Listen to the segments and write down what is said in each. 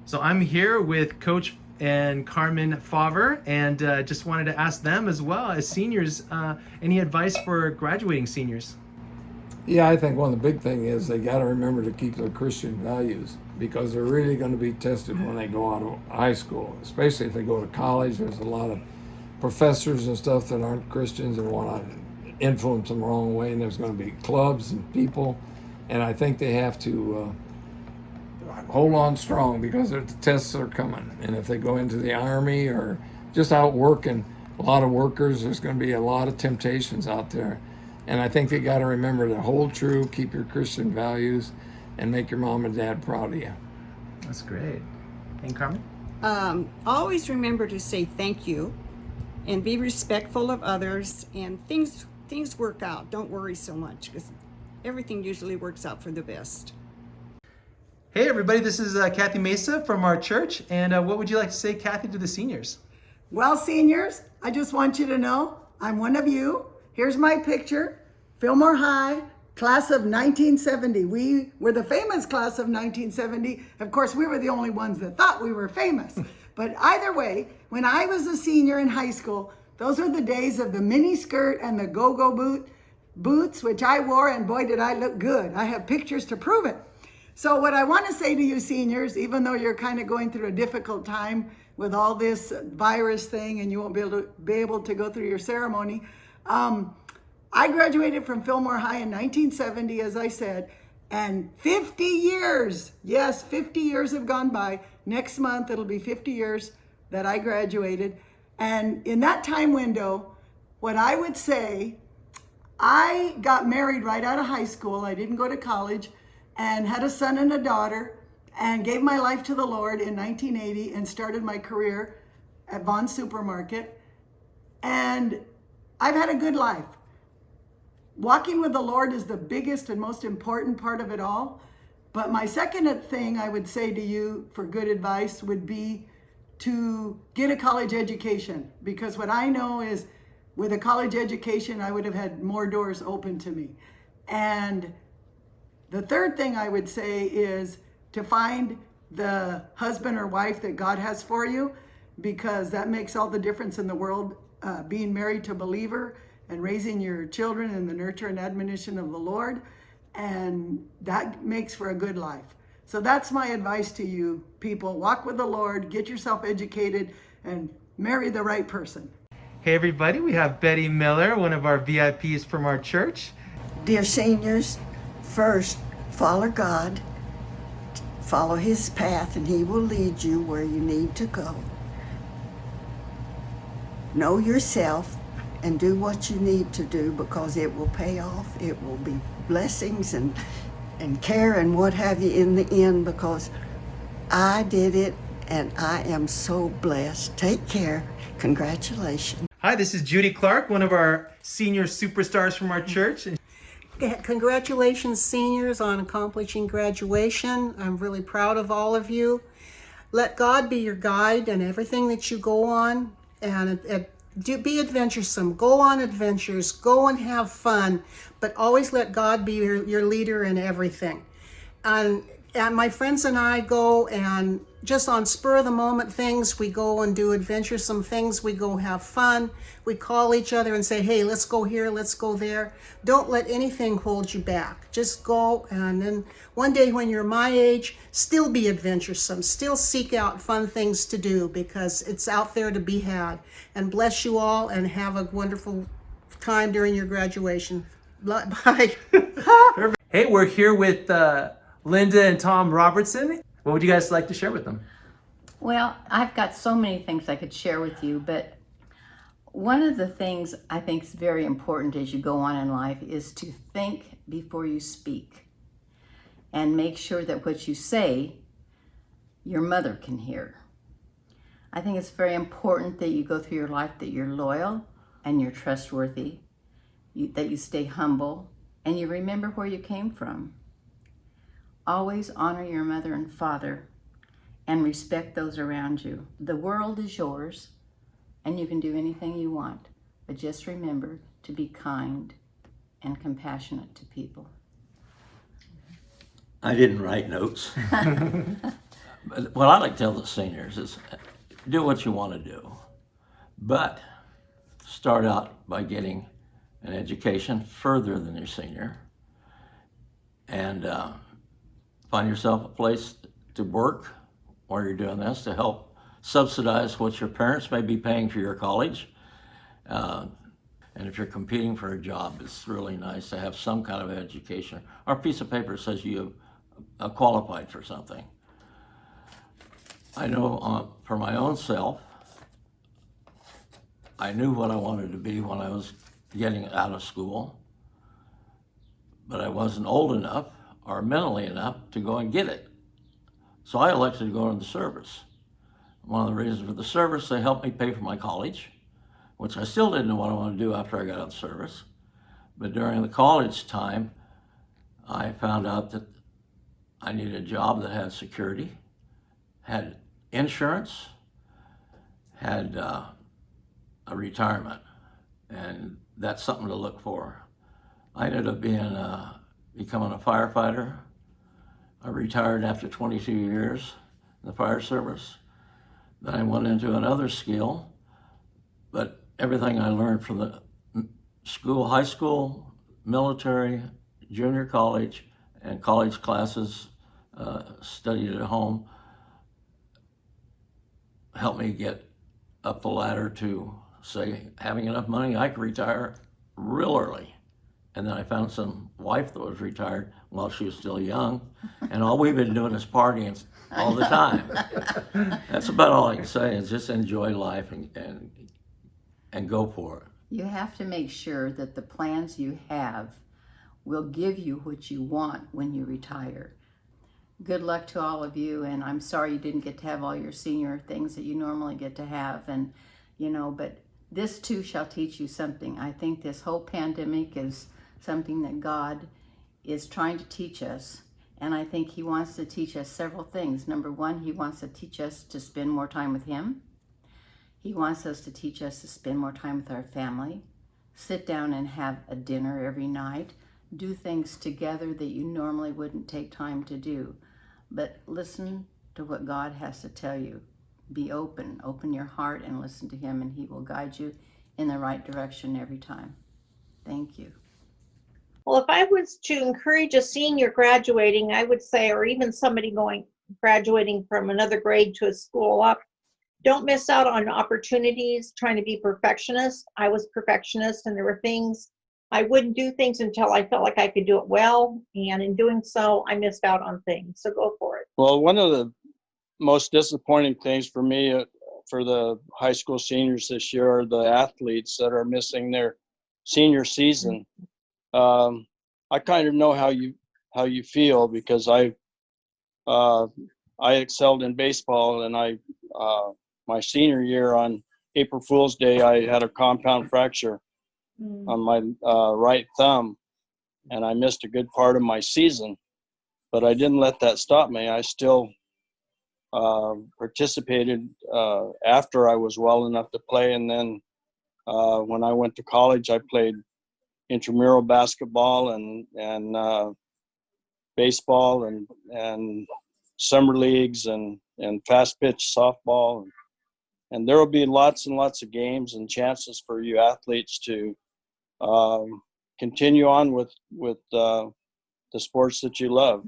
So I'm here with Coach and Carmen Favre, and just wanted to ask them as well as seniors, any advice for graduating seniors? Yeah, I think one of the big things is they got to remember to keep their Christian values because they're really going to be tested when they go out of high school, especially if they go to college. There's a lot of professors and stuff that aren't Christians and want to influence them the wrong way, and there's going to be clubs and people, and I think they have to hold on strong because the tests are coming. And if they go into the Army or just out working, a lot of workers, there's going to be a lot of temptations out there. And I think they got to remember to hold true, keep your Christian values, and make your mom and dad proud of you. That's great. And Carmen? Always remember to say thank you and be respectful of others, and things work out. Don't worry so much because everything usually works out for the best. Hey everybody, this is Kathy Mesa from our church, and what would you like to say, Kathy, to the seniors? Well, seniors, I just want you to know I'm one of you. Here's my picture, Fillmore High, class of 1970. We were the famous class of 1970. Of course, we were the only ones that thought we were famous. But either way, when I was a senior in high school, those are the days of the mini skirt and the go-go boots, which I wore, and boy, did I look good. I have pictures to prove it. So what I want to say to you seniors, even though you're kind of going through a difficult time with all this virus thing and you won't be able to go through your ceremony, I graduated from Fillmore High in 1970, as I said, and 50 years, yes, 50 years have gone by. Next month, it'll be 50 years that I graduated. And in that time window, what I would say, I got married right out of high school. I didn't go to college, and had a son and a daughter, and gave my life to the Lord in 1980 and started my career at Vaughn's Supermarket. And I've had a good life. Walking with the Lord is the biggest and most important part of it all. But my second thing I would say to you for good advice would be to get a college education, because what I know is with a college education, I would have had more doors open to me. And the third thing I would say is to find the husband or wife that God has for you, because that makes all the difference in the world, being married to a believer and raising your children in the nurture and admonition of the Lord. And that makes for a good life. So that's my advice to you people. Walk with the Lord, get yourself educated, and marry the right person. Hey everybody, we have Betty Miller, one of our VIPs from our church. Dear seniors, first, follow God, follow His path, and He will lead you where you need to go. Know yourself and do what you need to do, because it will pay off. It will be blessings and care and what have you in the end, because I did it and I am so blessed. Take care. Congratulations. Hi, this is Judy Clark, one of our senior superstars from our church. Congratulations, seniors, on accomplishing graduation. I'm really proud of all of you. Let God be your guide in everything that you go on, and be adventuresome. Go on adventures. Go and have fun, but always let God be your leader in everything. And my friends and I go, and just on spur of the moment things, we go and do adventuresome things. We go have fun. We call each other and say, hey, let's go here, let's go there. Don't let anything hold you back. Just go, and then one day when you're my age, still be adventuresome. Still seek out fun things to do, because it's out there to be had. And bless you all, and have a wonderful time during your graduation. Bye. Hey, we're here with Linda and Tom Robertson. What would you guys like to share with them? Well, I've got so many things I could share with you, but one of the things I think is very important as you go on in life is to think before you speak, and make sure that what you say, your mother can hear. I think it's very important that you go through your life that you're loyal and you're trustworthy, that you stay humble, and you remember where you came from. Always honor your mother and father and respect those around you. The world is yours and you can do anything you want, but just remember to be kind and compassionate to people. I didn't write notes. But what I like to tell the seniors is do what you want to do, but start out by getting an education further than your senior, and find yourself a place to work while you're doing this to help subsidize what your parents may be paying for your college. And if you're competing for a job, it's really nice to have some kind of education or a piece of paper that says you have qualified for something. I know for my own self, I knew what I wanted to be when I was getting out of school, but I wasn't old enough or mentally enough to go and get it. So I elected to go into the service. One of the reasons for the service, they helped me pay for my college, which I still didn't know what I wanted to do after I got out of the service. But during the college time, I found out that I needed a job that had security, had insurance, had a retirement, and that's something to look for. I ended up becoming a firefighter. I retired after 22 years in the fire service. Then I went into another skill, but everything I learned from the school, high school, military, junior college, and college classes, studied at home, helped me get up the ladder to, say, having enough money I could retire real early. And then I found some wife that was retired while she was still young, and all we've been doing is partying all the time. That's about all I can say, is just enjoy life and go for it. You have to make sure that the plans you have will give you what you want when you retire. Good luck to all of you, and I'm sorry you didn't get to have all your senior things that you normally get to have, and but this too shall teach you something. I think this whole pandemic is something that God is trying to teach us, and I think he wants to teach us several things. Number one, he wants to teach us to spend more time with him. He wants us to teach us to spend more time with our family, sit down and have a dinner every night, do things together that you normally wouldn't take time to do. But listen to what God has to tell you. Be open your heart and listen to him, and he will guide you in the right direction every time. Thank you. Well, if I was to encourage a senior graduating, I would say, or even somebody graduating from another grade to a school up, don't miss out on opportunities trying to be perfectionist. I was perfectionist, and there were things I wouldn't do things until I felt like I could do it well, and in doing so, I missed out on things. So go for it. Well, one of the most disappointing things for me for the high school seniors this year are the athletes that are missing their senior season. I kind of know how you feel, because I excelled in baseball, and my senior year on April Fool's Day, I had a compound fracture on my right thumb, and I missed a good part of my season. But I didn't let that stop me. I still participated after I was well enough to play, and then when I went to college, I played intramural basketball and baseball and summer leagues and fast pitch softball, and there will be lots and lots of games and chances for you athletes to continue on with the sports that you love.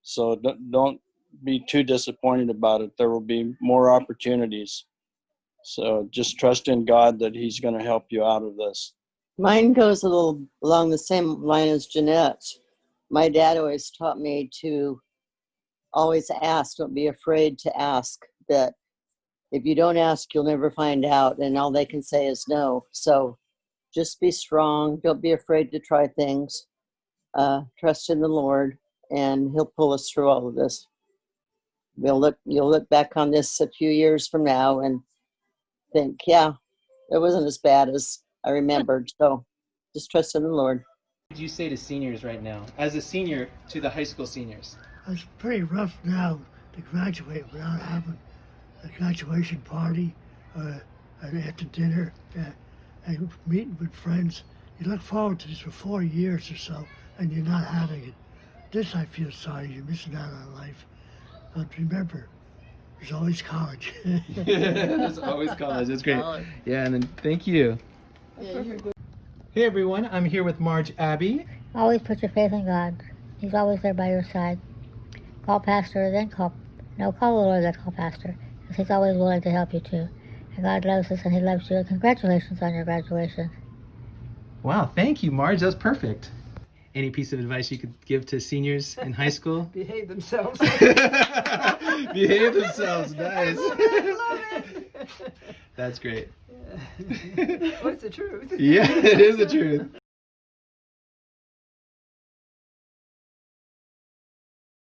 So don't be too disappointed about it. There will be more opportunities. So just trust in God that he's going to help you out of this. Mine goes a little along the same line as Jeanette's. My dad always taught me to always ask. Don't be afraid to ask. That if you don't ask, you'll never find out, and all they can say is no. So just be strong. Don't be afraid to try things. Trust in the Lord, and he'll pull us through all of this. You'll look back on this a few years from now and think, yeah, it wasn't as bad as I remembered. So just trust in the Lord. What would you say to seniors right now, as a senior to the high school seniors? It's pretty rough now to graduate without having a graduation party or after dinner and meeting with friends. You look forward to this for 4 years or so, and you're not having it. This, I feel sorry, you're missing out on life. But remember, there's always college. There's always college. That's great. Yeah, and then thank you. Hey everyone, I'm here with Marge Abbey. Always put your faith in God. He's always there by your side. Call pastor, then call the Lord, then call pastor, because he's always willing to help you too. And God loves us and he loves you. And congratulations on your graduation. Wow, thank you, Marge. That's perfect. Any piece of advice you could give to seniors in high school? Behave themselves. Behave themselves. Nice. Love it. That's great. What's the truth? Yeah, it is the truth.